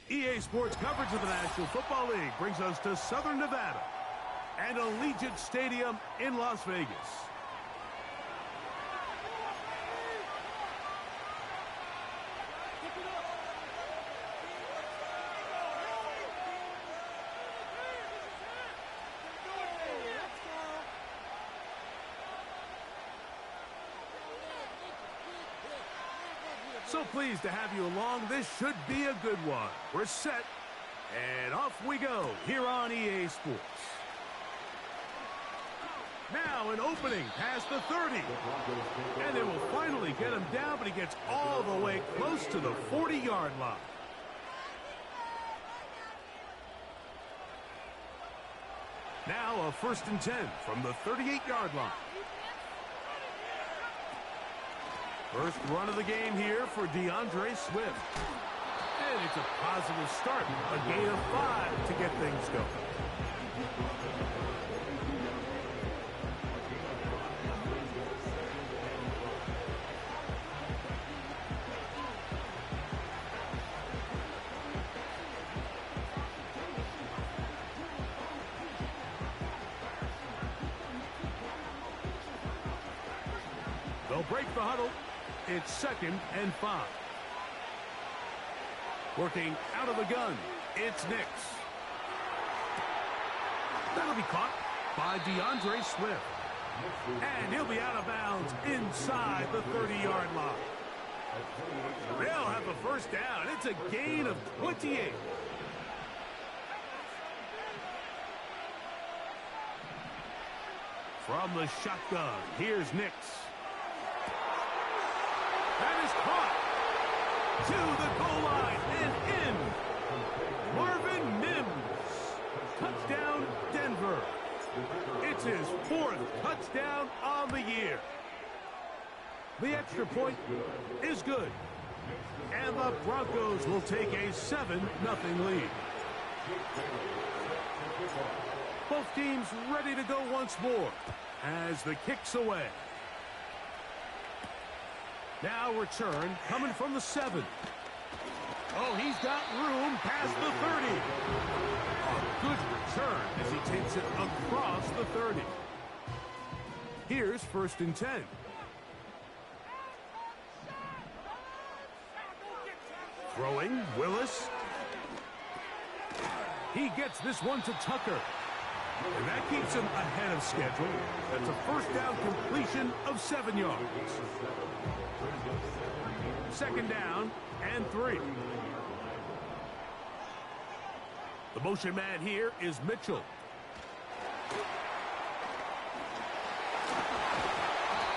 EA Sports coverage of the National Football League brings us to Southern Nevada and Allegiant Stadium in Las Vegas. So pleased to have you along. This should be a good one. We're set, and off we go here on EA Sports. Now an opening past the 30. And they will finally get him down, but he gets all the way close to the 40-yard line. Now a 1st and 10 from the 38-yard line. First run of the game here for DeAndre Swift. And it's a positive start. A gain of 5 to get things going. They'll break the huddle. It's 2nd and 5. Working out of the gun, it's Nix. That'll be caught by DeAndre Swift. And he'll be out of bounds inside the 30-yard line. They'll have a first down. It's a gain of 28. From the shotgun, here's Nix. That is caught to the goal line and in. Marvin Mims. Touchdown, Denver. It's his 4th touchdown on the year. The extra point is good. And the Broncos will take a 7-0 lead. Both teams ready to go once more as the kick's away. Now return coming from the 7. Oh, he's got room past the 30. A good return as he takes it across the 30. Here's 1st and 10. Throwing, Willis. He gets this one to Tucker. And that keeps him ahead of schedule. That's a 1st down completion of 7 yards. 2nd down and 3. The motion man here is Mitchell.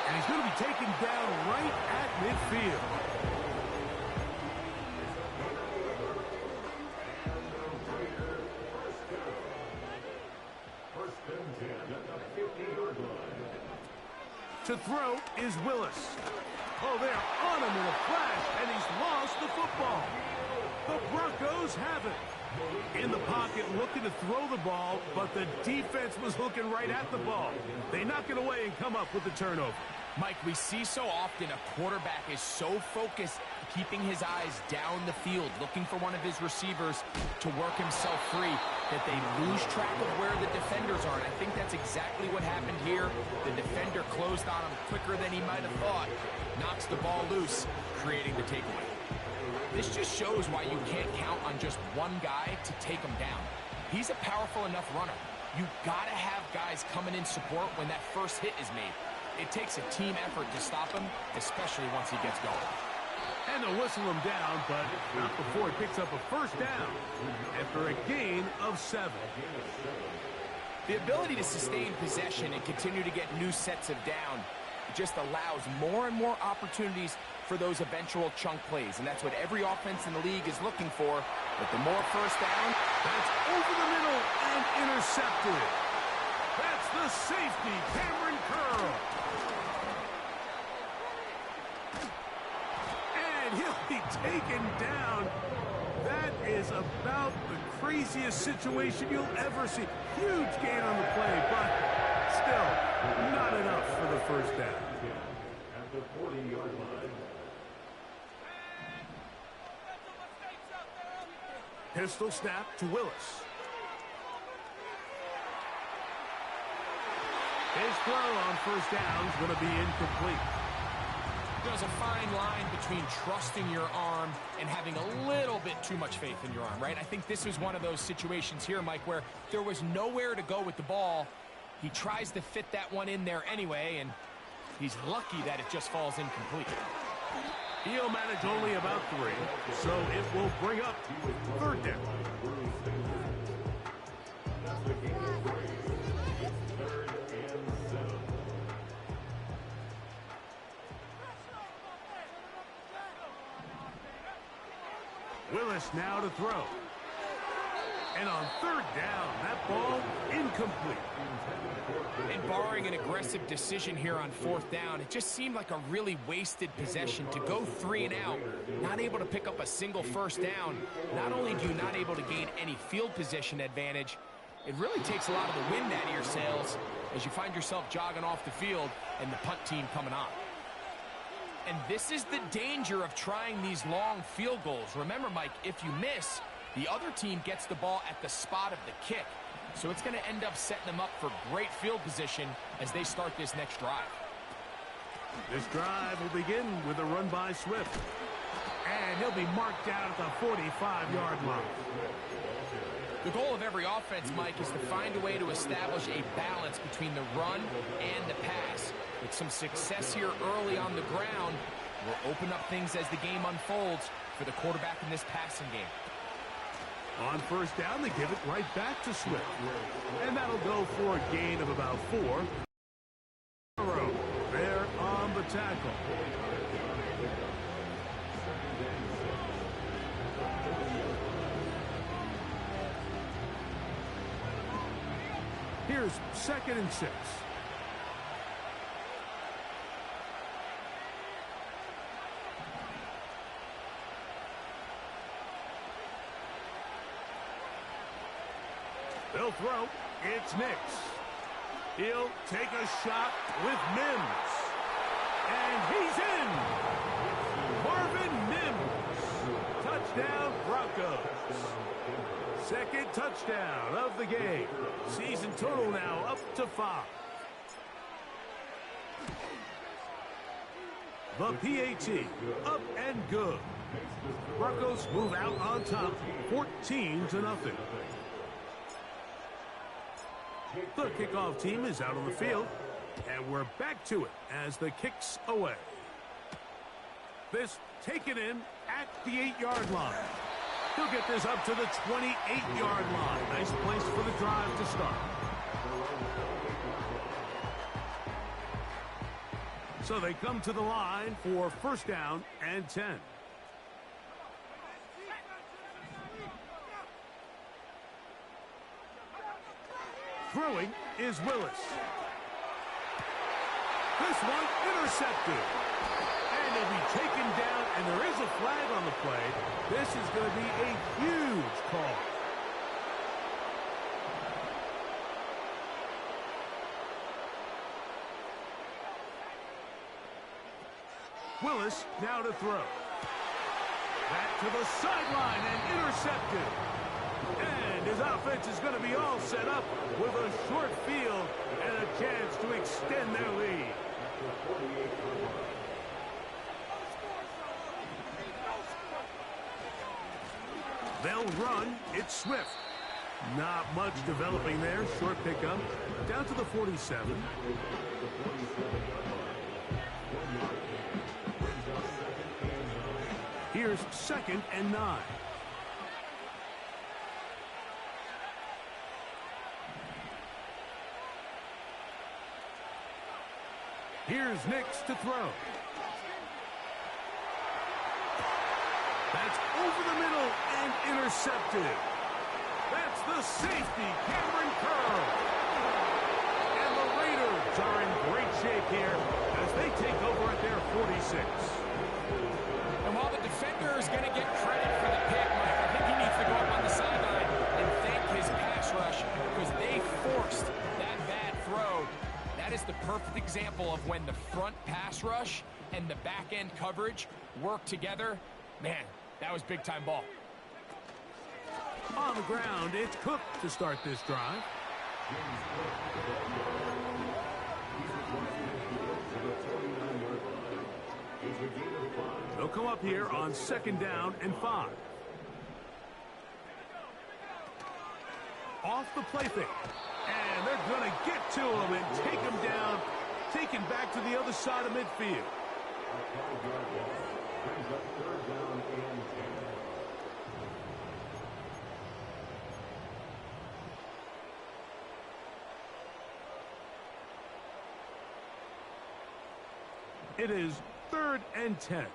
And he's going to be taken down right at midfield. To throw is Willis. Oh, they're on him in a flash, and he's lost the football. The Broncos have it. In the pocket, looking to throw the ball, but the defense was looking right at the ball. They knock it away and come up with the turnover. Mike, we see so often a quarterback is so focused, keeping his eyes down the field, looking for one of his receivers to work himself free, that they lose track of where the defenders are. And I think that's exactly what happened here. The defender closed on him quicker than he might have thought, knocks the ball loose, creating the takeaway. This just shows why you can't count on just one guy to take him down. He's a powerful enough runner. You've got to have guys coming in support when that first hit is made. It takes a team effort to stop him, especially once he gets going. And they'll whistle him down, but not before he picks up a 1st down after a gain of 7. The ability to sustain possession and continue to get new sets of down just allows more and more opportunities for those eventual chunk plays. And that's what every offense in the league is looking for. But the more 1st down, that's over the middle and intercepted. That's the safety, Cameron Curl. And he'll be taken down. That is about the craziest situation you'll ever see. Huge gain on the play, but still not enough for the 1st down. At the 40-yard line. Pistol snap to Willis. His throw on first down is going to be incomplete. There's a fine line between trusting your arm and having a little bit too much faith in your arm, right? I think this was one of those situations here, Mike, where there was nowhere to go with the ball. He tries to fit that one in there anyway, and he's lucky that it just falls incomplete. He'll manage only about 3, so it will bring up third down. Willis now to throw. And on third down, that ball incomplete. And barring an aggressive decision here on fourth down, it just seemed like a really wasted possession to go 3 and out, not able to pick up a single first down. Not only do you not able to gain any field position advantage, it really takes a lot of the wind out of your sails as you find yourself jogging off the field and the punt team coming on. And this is the danger of trying these long field goals. Remember, Mike, if you miss, the other team gets the ball at the spot of the kick. So it's going to end up setting them up for great field position as they start this next drive. This drive will begin with a run by Swift. And he'll be marked down at the 45-yard line. The goal of every offense, Mike, is to find a way to establish a balance between the run and the pass. With some success here early on the ground, will open up things as the game unfolds for the quarterback in this passing game. On first down, they give it right back to Swift. And that'll go for a gain of about 4. There on the tackle. Here's 2nd and 6. They'll throw. It's Nix. He'll take a shot with Mims. And he's in. Marvin Mims. Touchdown, Broncos. 2nd touchdown of the game. Season total now up to 5. The PAT up and good. Broncos move out on top 14-0. The kickoff team is out on the field, and we're back to it as the kick's away. This taken in at the 8-yard line. He'll get this up to the 28-yard line. Nice place for the drive to start. So they come to the line for first down and 10. Throwing is Willis. This one intercepted. And he'll be taken down, and there is a flag on the play. This is going to be a huge call. Willis now to throw. Back to the sideline and intercepted. And his offense is going to be all set up with a short field and a chance to extend their lead. They'll run. It's Swift. Not much developing there. Short pickup. Down to the 47. Here's 2nd and 9. Here's Nix to throw. That's over the middle and intercepted. That's the safety, Cameron Curl. And the Raiders are in great shape here as they take over at their 46. And while the defender is going to get credit for the pick, Mike, I think he needs to go up on the sideline and thank his pass rush because they forced that bad throw. That is the perfect example of when the front pass rush and the back end coverage work together. Man, that was big time ball. On the ground, it's Cook to start this drive. They'll come up here on 2nd down and 5. Off the play fake. And they're going to get to him and take him down, take him back to the other side of midfield. It is 3rd and 10.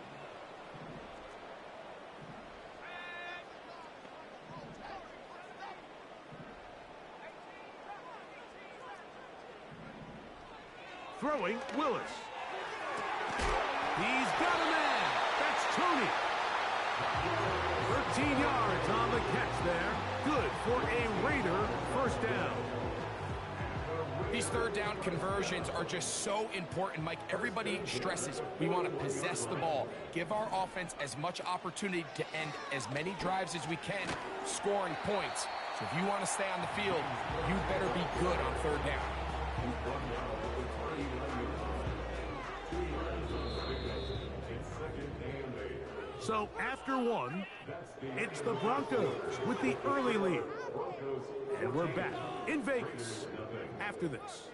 Throwing, Willis. He's got a man. That's Tony. 13 yards on the catch there. Good for a Raider first down. These 3rd down conversions are just so important, Mike. Everybody stresses we want to possess the ball, give our offense as much opportunity to end as many drives as we can, scoring points. So if you want to stay on the field, you better be good on 3rd down. So after 1, it's the Broncos with the early lead. And we're back in Vegas after this.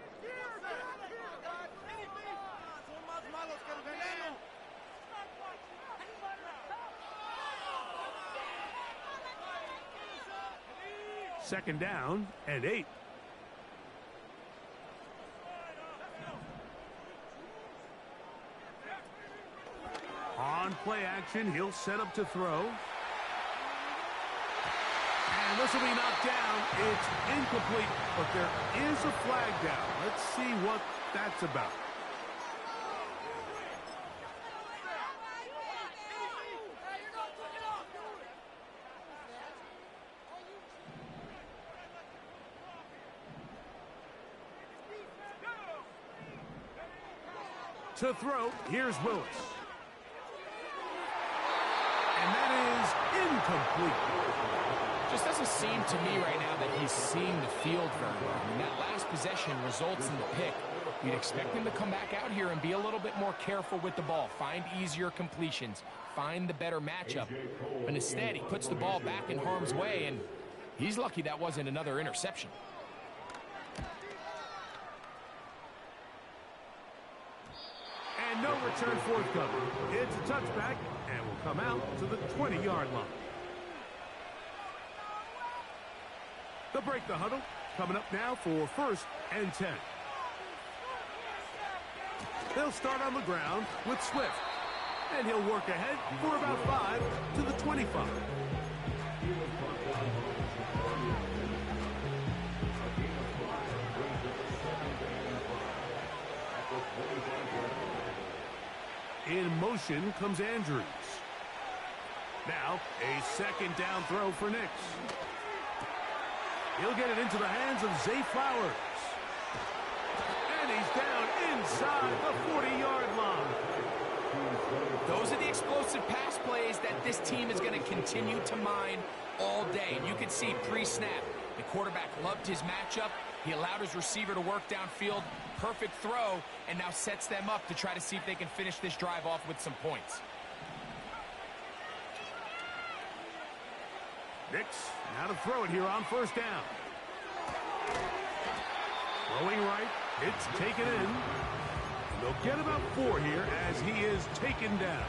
Second down and 8. On play action, he'll set up to throw. And this will be knocked down. It's incomplete, but there is a flag down. Let's see what that's about. To throw, here's Willis. And that is incomplete. Just doesn't seem to me right now that he's seeing the field very well. I mean, that last possession results in the pick. You'd expect him to come back out here and be a little bit more careful with the ball, find easier completions, find the better matchup. But instead, he puts the ball back in harm's way, and he's lucky that wasn't another interception. And no return forthcoming. It's a touchback, and will come out to the 20-yard line. They'll break the huddle. Coming up now for 1st and 10. They'll start on the ground with Swift. And he'll work ahead for about 5 to the 25. In motion comes Andrews. Now, a 2nd down throw for Nix. He'll get it into the hands of Zay Flowers. And he's down inside the 40-yard line. Those are the explosive pass plays that this team is going to continue to mine all day. And you can see pre-snap, the quarterback loved his matchup. He allowed his receiver to work downfield. Perfect throw, and now sets them up to try to see if they can finish this drive off with some points. Nix now to throw it here on 1st down. Throwing right, it's taken in. And they'll get about 4 here as he is taken down.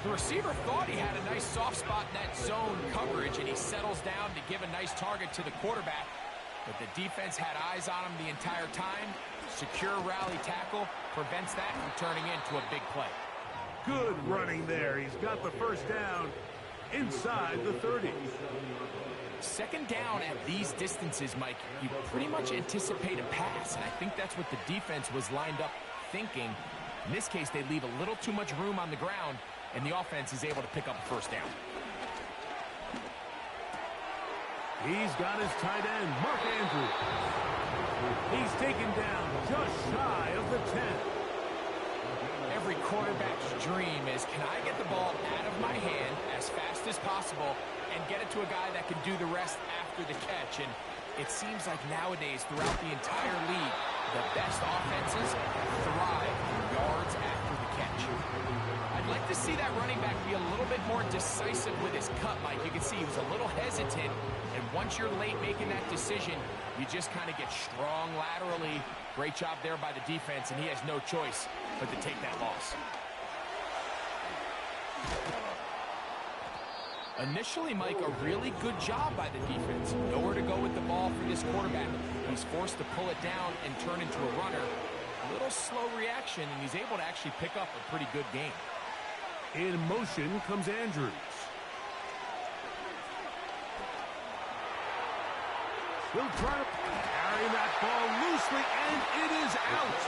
The receiver thought he had a nice soft spot in that zone coverage, and he settles down to give a nice target to the quarterback. But the defense had eyes on him the entire time. Secure rally tackle prevents that from turning into a big play. Good running there. He's got the 1st down inside the 30. 2nd down at these distances, Mike, you pretty much anticipate a pass, and I think that's what the defense was lined up thinking. In this case, they leave a little too much room on the ground, and the offense is able to pick up a 1st down. He's got his tight end, Mark Andrews. He's taken down just shy of the 10. Every quarterback's dream is, can I get the ball out of my hand as fast as possible and get it to a guy that can do the rest after the catch. And it seems like nowadays, throughout the entire league, the best offenses thrive in yards after the catch. I'd like to see that running back be a little bit more decisive with his cut, Mike. You can see he was a little hesitant, and once you're late making that decision, you just kind of get strong laterally. Great job there by the defense, and he has no choice but to take that loss. Initially, Mike, a really good job by the defense. Nowhere to go with the ball for this quarterback. He's forced to pull it down and turn into a runner. A little slow reaction, and he's able to actually pick up a pretty good game. In motion comes Andrews. He'll try to carry that ball loosely, and it is out.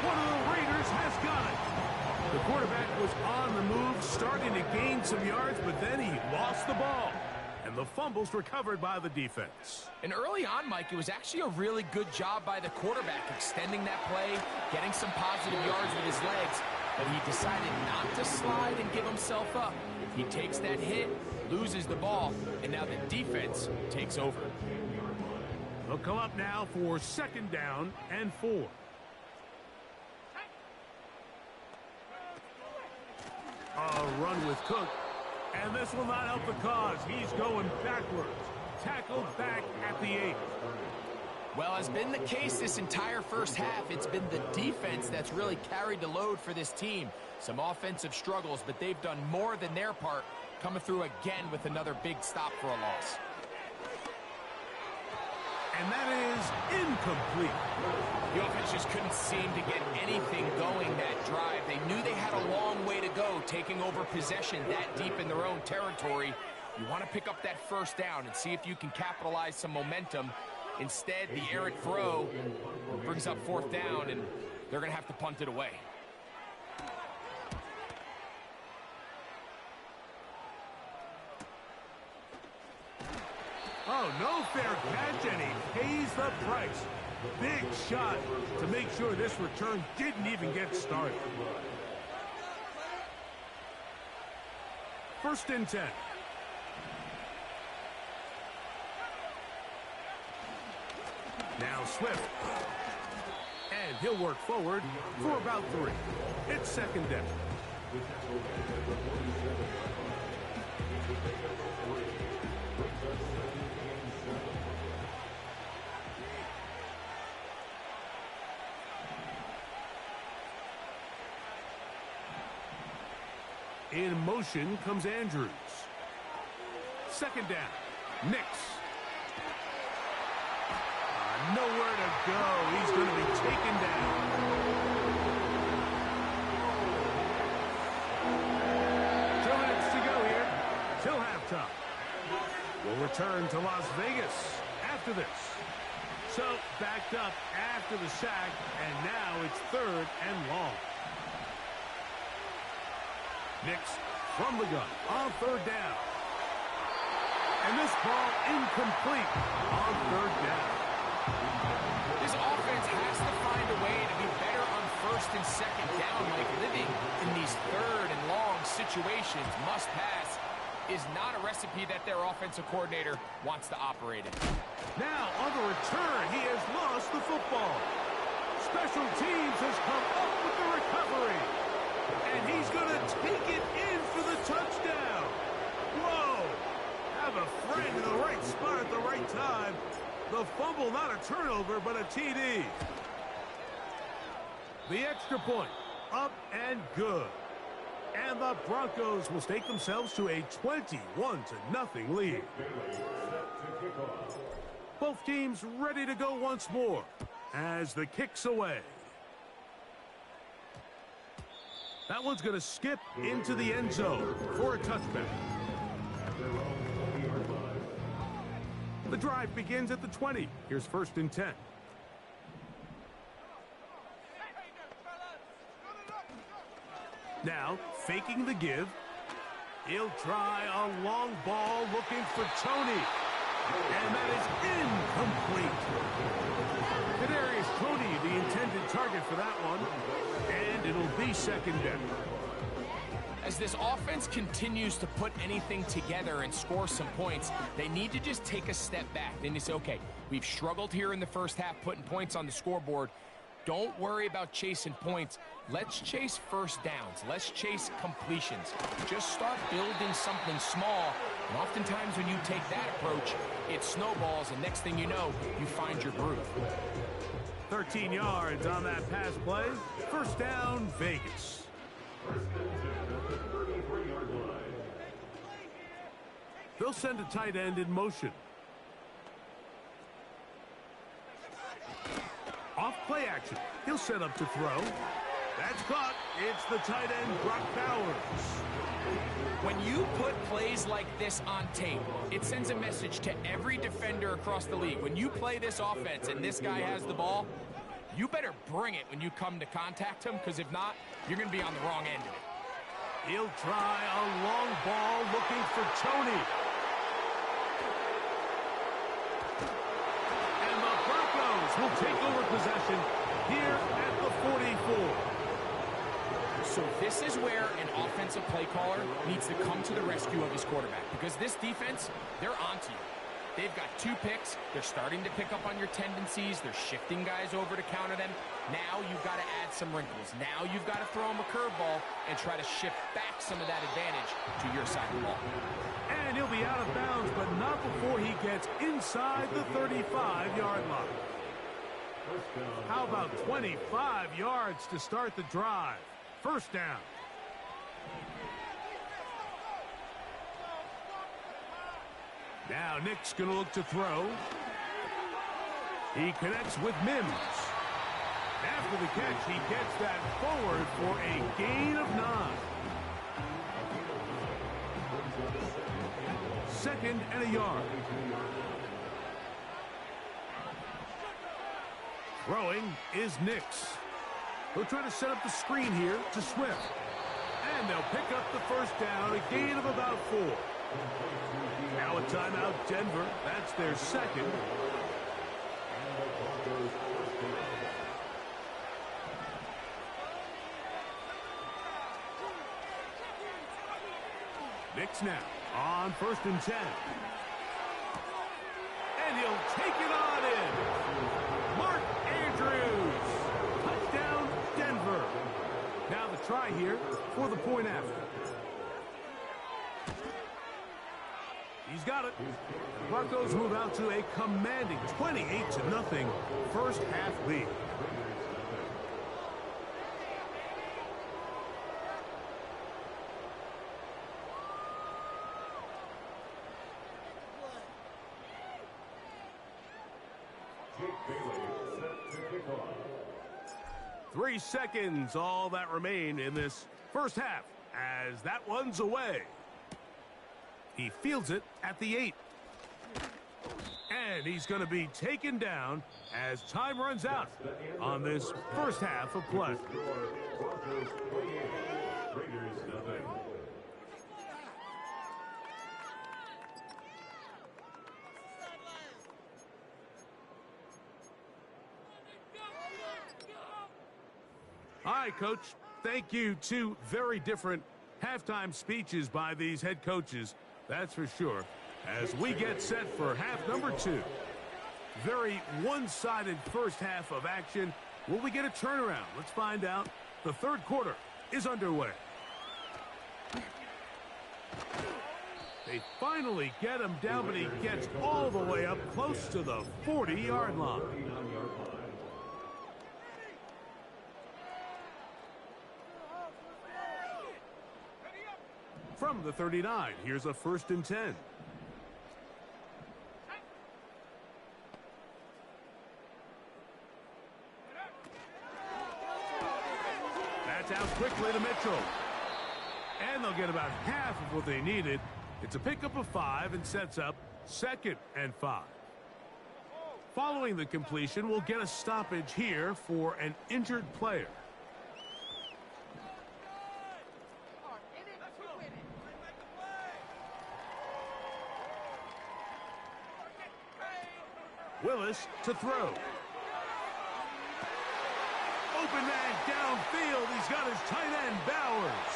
One of the Raiders has got it. The quarterback was on the move, starting to gain some yards, but then he lost the ball. And the fumble's recovered by the defense. And early on, Mike, it was actually a really good job by the quarterback, extending that play, getting some positive yards with his legs, but he decided not to slide and give himself up. He takes that hit, loses the ball, and now the defense takes over. They'll come up now for 2nd down and 4. A run with Cook, and this will not help the cause. He's going backwards. Tackled back at the 8. Well, has been the case this entire first half. It's been the defense that's really carried the load for this team. Some offensive struggles, but they've done more than their part, coming through again with another big stop for a loss. And that is incomplete. The offense just couldn't seem to get anything going that drive. They knew they had a long way to go, taking over possession that deep in their own territory. You want to pick up that 1st down and see if you can capitalize some momentum. Instead, the errant throw brings up 4th down, and they're going to have to punt it away. Oh, no fair catch, and he pays the price. Big shot to make sure this return didn't even get started. 1st and 10. Now Swift. And he'll work forward for about 3. It's 2nd down. In motion comes Andrews. 2nd down. Nix. Nowhere to go. He's going to be taken down. Two minutes to go here till halftime. We'll return to Las Vegas after this. So backed up after the sack, and now it's 3rd and long. Nix from the gun on 3rd down. And this ball incomplete on 3rd down. This offense has to find a way to be better on 1st and 2nd down. Like living in these 3rd and long situations, must pass, is not a recipe that their offensive coordinator wants to operate in. Now on the return, he has lost the football. Special teams has come up with the recovery. And he's going to take it in for the touchdown. Whoa! Have a friend in the right spot at the right time. The fumble, not a turnover, but a TD. The extra point, up and good. And the Broncos will stake themselves to a 21-0 lead. Both teams ready to go once more as the kick's away. That one's going to skip into the end zone for a touchback. The drive begins at the 20. Here's 1st and 10. Now, faking the give. He'll try a long ball looking for Tony. And that is incomplete. Kadarius Toney, the intended target for that one. And it'll be 2nd down. As this offense continues to put anything together and score some points, they need to just take a step back. Then you say, okay, we've struggled here in the first half putting points on the scoreboard. Don't worry about chasing points. Let's chase first downs. Let's chase completions. Just start building something small. And oftentimes when you take that approach, it snowballs, and next thing you know, you find your groove. 13 yards on that pass play. First down, Vegas. They'll send a tight end in motion. Off play action. He'll set up to throw. That's caught. It's the tight end, Brock Bowers. When you put plays like this on tape, it sends a message to every defender across the league. When you play this offense and this guy has the ball, you better bring it when you come to contact him, because if not, you're going to be on the wrong end of it. He'll try a long ball looking for Tony. And the Broncos will take over possession here at the 44. So this is where an offensive play caller needs to come to the rescue of his quarterback, because this defense, they're onto you. They've got 2 picks. They're starting to pick up on your tendencies. They're shifting guys over to counter them. Now you've got to add some wrinkles. Now you've got to throw them a curveball and try to shift back some of that advantage to your side of the ball. And he'll be out of bounds, but not before he gets inside the 35-yard line. How about 25 yards to start the drive? First down. Now Nick's going to look to throw. He connects with Mims. After the catch, he gets that forward for a gain of 9. Second and a yard. Throwing is Nix. He'll try to set up the screen here to Swift. And they'll pick up the first down, a gain of about 4. Now a timeout, Denver. That's their second. Nix now on 1st and 10. And he'll take it on in. Mark Andrews. Touchdown, Denver. Now the try here for the point after. He's got it. The Broncos move out to a commanding 28-0 first half lead. Three seconds, all that remain in this first half, as that one's away. He fields it at the 8. And he's going to be taken down as time runs out on this first half of play. All right, Coach. Thank you. 2 very different halftime speeches by these head coaches. That's for sure. As we get set for half number 2. Very one-sided first half of action. Will we get a turnaround? Let's find out. The third quarter is underway. They finally get him down, but he gets all the way up close to the 40-yard line. From the 39, here's a 1st and 10. That's out quickly to Mitchell. And they'll get about half of what they needed. It's a pickup of 5 and sets up 2nd and 5. Following the completion, we'll get a stoppage here for an injured player. Willis to throw. Open man downfield. He's got his tight end, Bowers.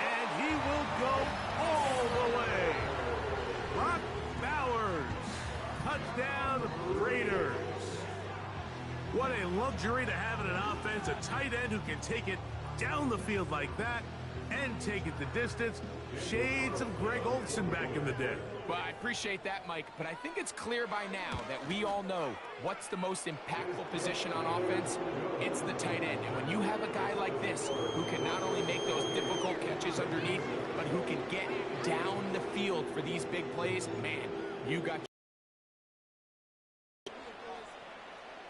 And he will go all the way. Brock Bowers. Touchdown, Raiders. What a luxury to have in an offense, a tight end who can take it down the field like that and take it the distance. Shades of Greg Olsen back in the day. Well, I appreciate that, Mike, but I think it's clear by now that we all know what's the most impactful position on offense. It's the tight end. And when you have a guy like this who can not only make those difficult catches underneath, but who can get down the field for these big plays, man, you got...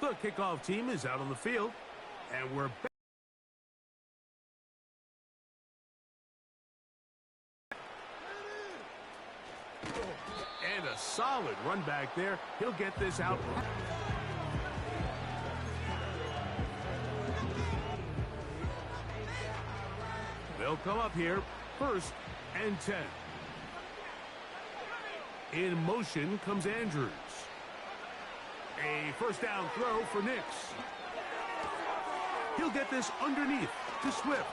The kickoff team is out on the field, and we're back. And a solid run back there. He'll get this out. They'll come up here, 1st and 10. In motion comes Andrews. A first down throw for Nix. He'll get this underneath to Swift.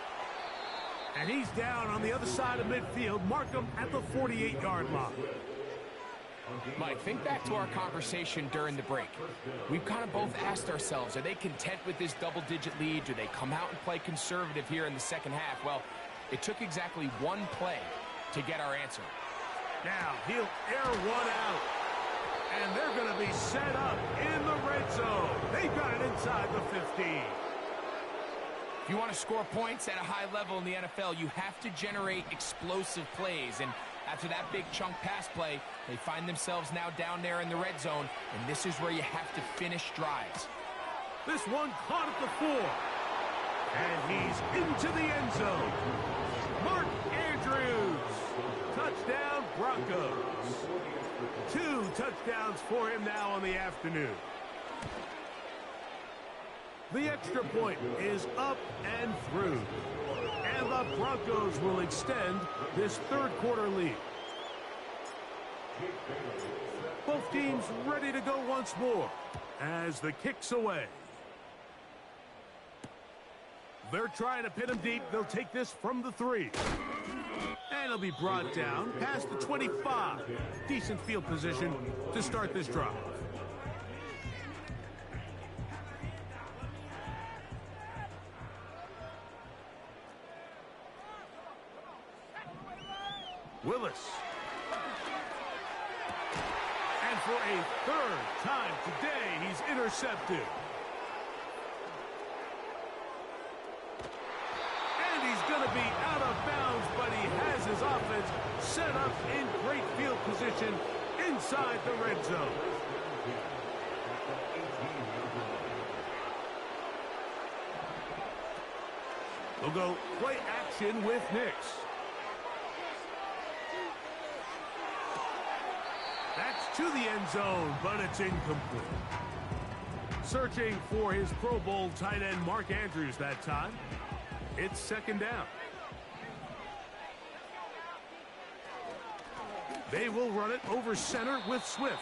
And he's down on the other side of midfield. Mark him at the 48-yard line. Mike, think back to our conversation during the break. We've kind of both asked ourselves, are they content with this double-digit lead? Do they come out and play conservative here in the second half? Well, it took exactly one play to get our answer. Now, he'll air one out. And they're going to be set up in the red zone. They've got it inside the 15. If you want to score points at a high level in the NFL, you have to generate explosive plays. And after that big chunk pass play, they find themselves now down there in the red zone. And this is where you have to finish drives. This one caught at the 4. And he's into the end zone. Mark Andrews. Touchdown, Broncos. 2 touchdowns for him now on the afternoon. The extra point is up and through. And the Broncos will extend this third quarter lead. Both teams ready to go once more as the kick's away. They're trying to pin him deep. They'll take this from the 3. And he'll be brought down past the 25. Decent field position to start this drive. Willis. And for a third time today, he's intercepted. And he's going to be out of bounds, but he has his offense set up in great field position inside the red zone. We'll go play action with Nix. That's to the end zone, but it's incomplete. Searching for his Pro Bowl tight end Mark Andrews that time. It's second down. They will run it over center with Swift.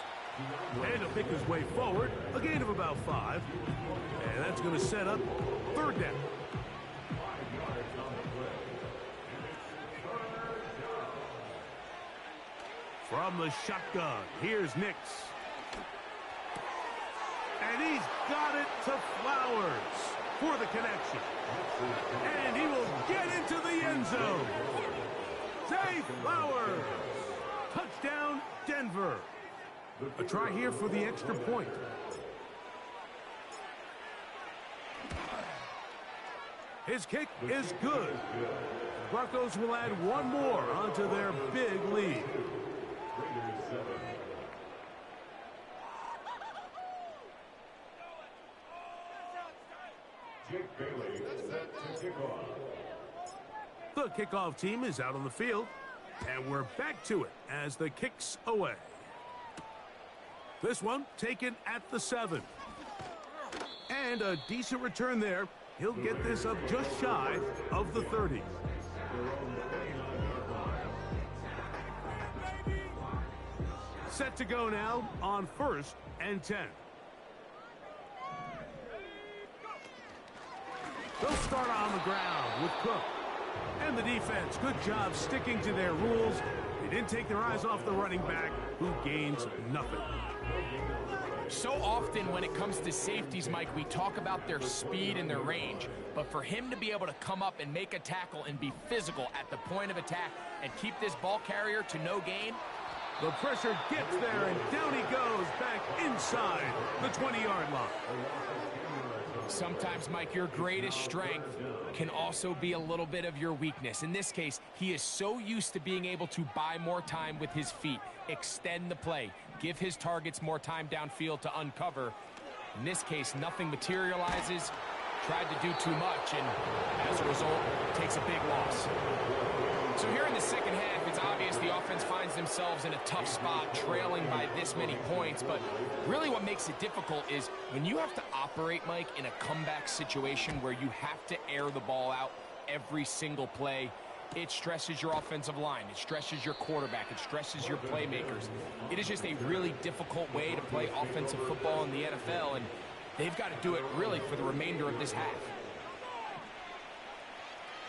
And he'll pick his way forward, a gain of about 5. And that's going to set up third down. From the shotgun, here's Nix. And he's got it to Flowers for the connection. And he will get into the end zone. Zay Flowers. Touchdown, Denver. A try here for the extra point. His kick is good. Broncos will add one more onto their big lead. The kickoff team is out on the field, and we're back to it as the kick's away. This one taken at the 7. And a decent return there. He'll get this up just shy of the 30. Set to go now on 1st and 10. They'll start on the ground with Cook. And the defense, good job sticking to their rules. They didn't take their eyes off the running back, who gains nothing. So often when it comes to safeties, Mike, we talk about their speed and their range. But for him to be able to come up and make a tackle and be physical at the point of attack and keep this ball carrier to no gain. The pressure gets there, and down he goes back inside the 20-yard line. Sometimes, Mike, your greatest strength can also be a little bit of your weakness. In this case, he is so used to being able to buy more time with his feet, extend the play, give his targets more time downfield to uncover. In this case, nothing materializes, tried to do too much, and as a result, takes a big loss. So here in the second half, it's obvious the offense finds themselves in a tough spot, trailing by this many points. But really what makes it difficult is when you have to operate, Mike, in a comeback situation where you have to air the ball out every single play, it stresses your offensive line. It stresses your quarterback. It stresses your playmakers. It is just a really difficult way to play offensive football in the NFL, and they've got to do it really for the remainder of this half.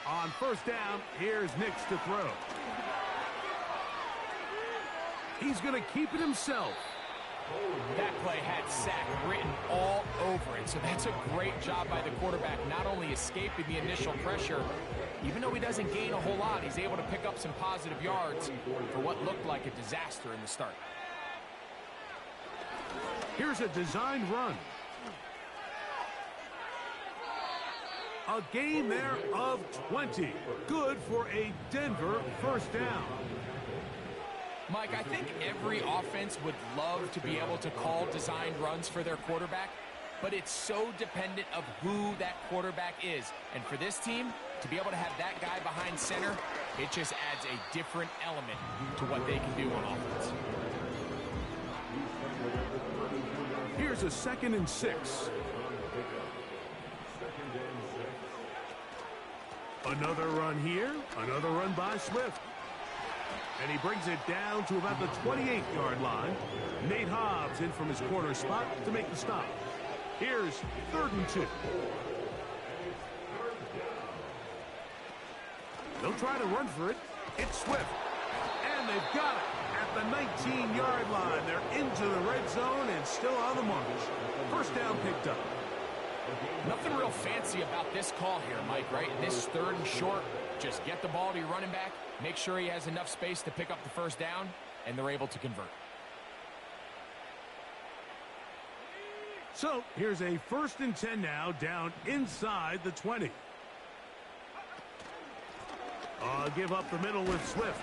On first down, here's Nix to throw. He's going to keep it himself. That play had sack written all over it, so that's a great job by the quarterback, not only escaping the initial pressure, even though he doesn't gain a whole lot, he's able to pick up some positive yards for what looked like a disaster in the start. Here's a designed run. A gain there of 20. Good for a Denver first down. Mike, I think every offense would love to be able to call designed runs for their quarterback, but it's so dependent of who that quarterback is. And for this team, to be able to have that guy behind center, it just adds a different element to what they can do on offense. Here's a 2nd and 6. Another run here, another run by Swift. And he brings it down to about the 28-yard line. Nate Hobbs in from his corner spot to make the stop. Here's 3rd and 2. They'll try to run for it. It's Swift. And they've got it at the 19-yard line. They're into the red zone and still on the march. First down picked up. Nothing real fancy about this call here, Mike, right? This 3rd and short, just get the ball to your running back, make sure he has enough space to pick up the first down, and they're able to convert. So here's a 1st and 10 now, down inside the 20. Give up the middle with Swift.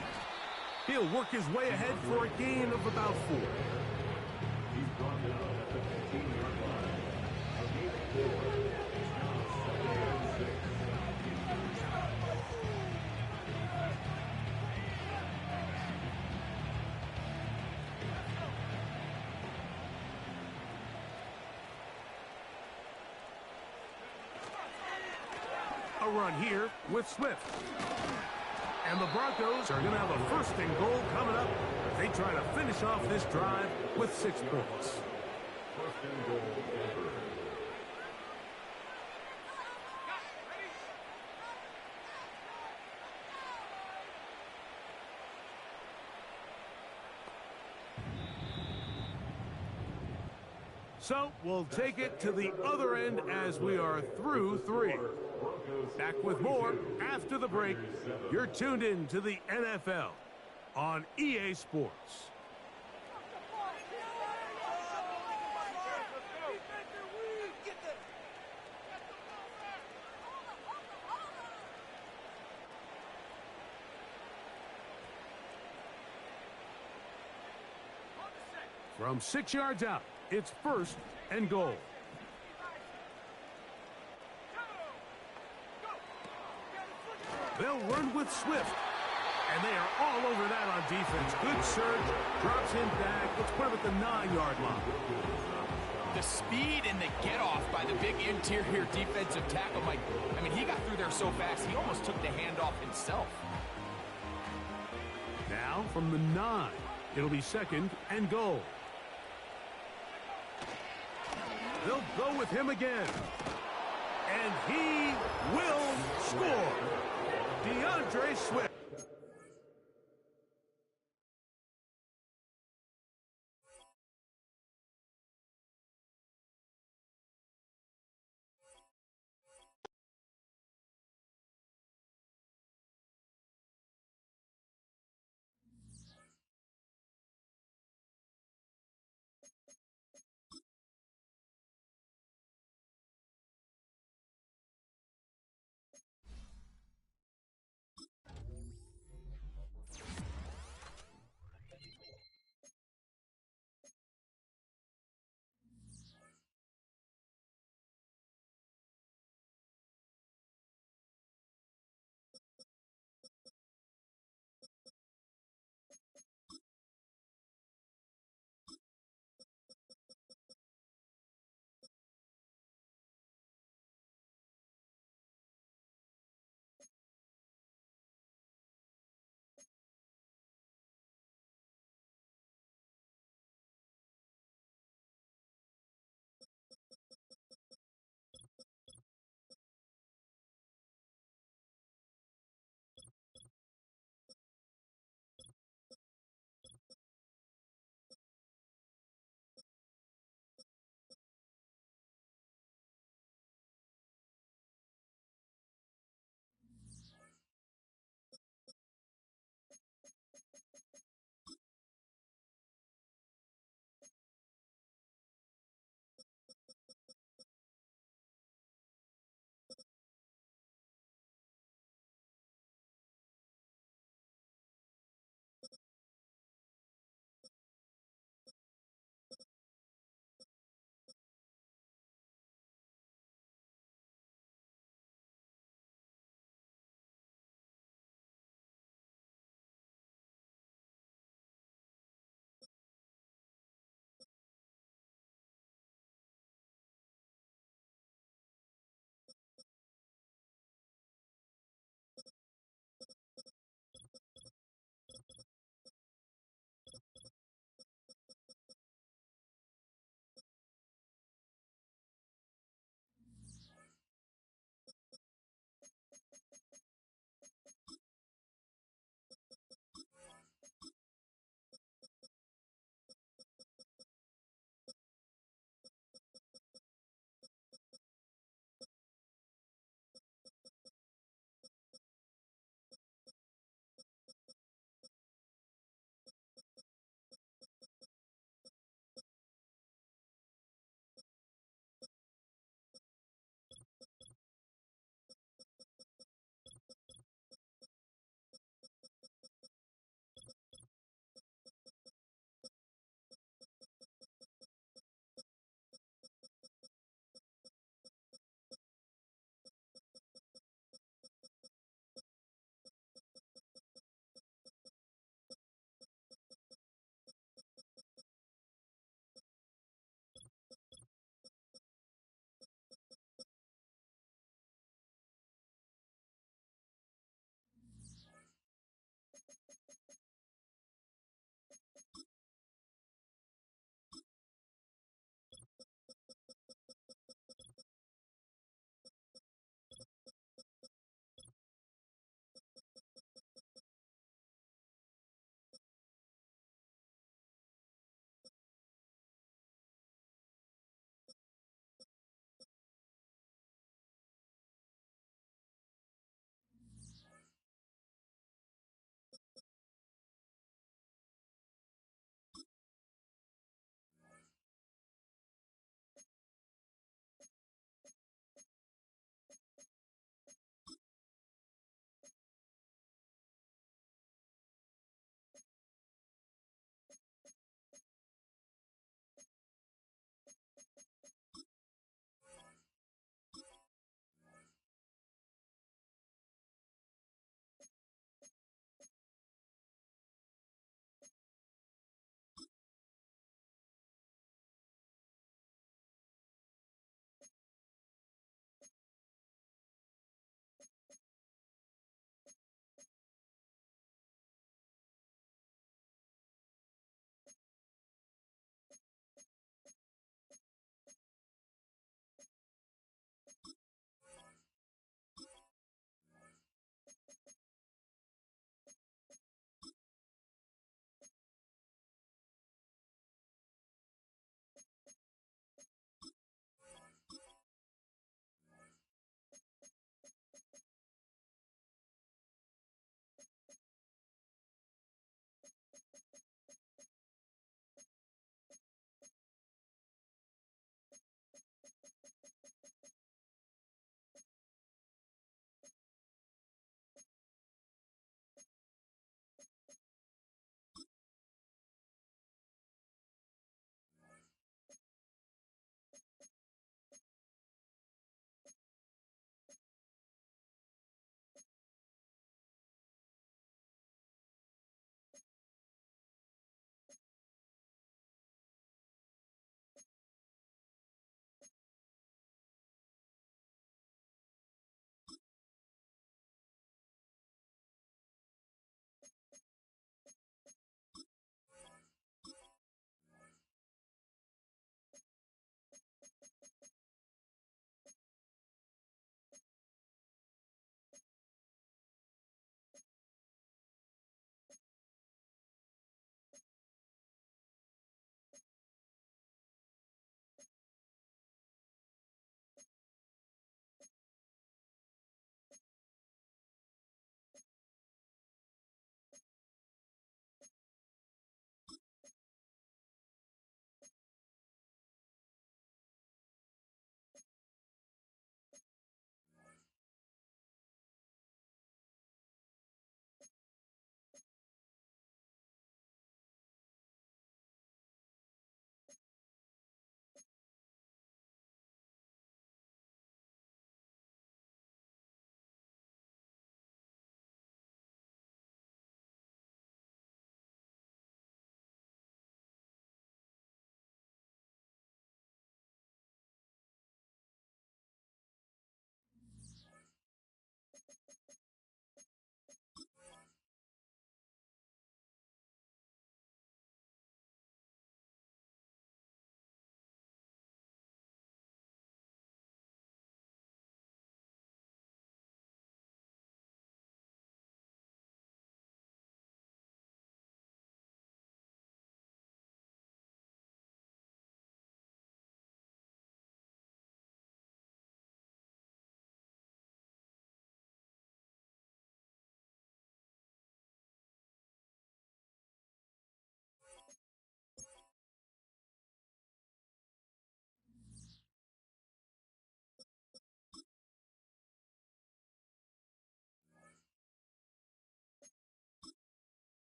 He'll work his way ahead for a gain of about 4. A run here with Swift. And the Broncos are going to have a 1st and goal coming up as they try to finish off this drive with 6 points. So we'll take it to the other end as we are through 3. Back with more after the break. You're tuned in to the NFL on EA Sports. From 6 yards out, it's 1st and goal. They'll run with Swift. And they are all over that on defense. Good surge, drops him back. Let's put him at the 9-yard line. The speed and the get-off by the big interior defensive tackle, Mike. I mean, he got through there so fast, he almost took the handoff himself. Now from the 9, it'll be 2nd and goal. They'll go with him again. And he will score. DeAndre Swift.